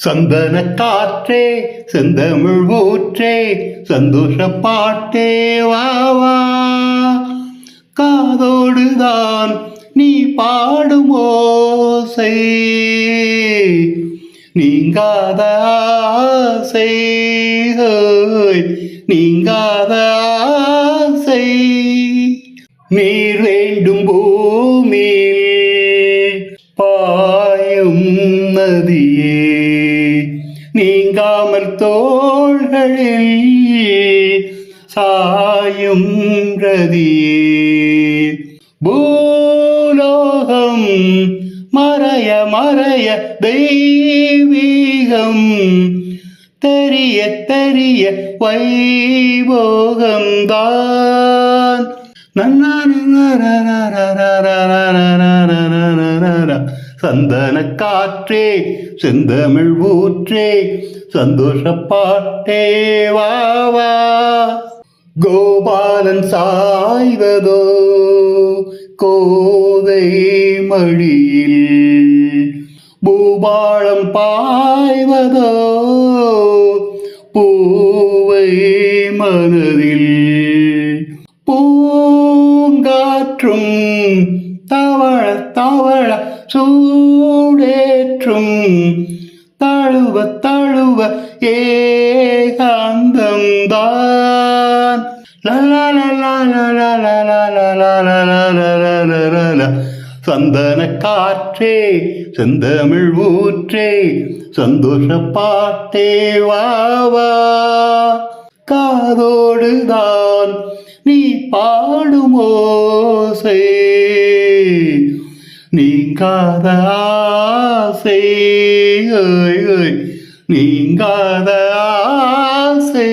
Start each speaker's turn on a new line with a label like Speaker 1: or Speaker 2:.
Speaker 1: சந்தன காற்றே செந்தமிழ் ஊற்றே சந்தோஷ பாட்டே வாவா, காதோடுதான் நீ பாடும் ஓசை, நீங்காத ஆசை, நீங்காத ஆசை. நீர் வேண்டும் பூமியில் பாயும் நதியே, நீங்காமல் தோள்களில் சாயும் ரதியே. பூலோகம் மறைய மறைய தெய்வீகம் தெரிய தெரிய வைபோகம்தான். சந்தன காற்றே செந்தமிழ் ஊற்றே சந்தோஷ பாட்டே வாவா, கோபாலன் சாய்வதோ கோதை மடியில், பூபாளம் பாய்வதோ பூவை மனதில், பூங்காற்றும் தவழ தவழ சூடேற்றும் தழுவ தழுவ ஏகாந்தம்தான். சந்தன காற்றே செந்தமிழ் ஊற்றே சந்தோஷ பாட்டே வாவா, காதோடுதான் நீ பாடும் ஓசை, நீங்காத ஆசை, நீங்காத ஆசை.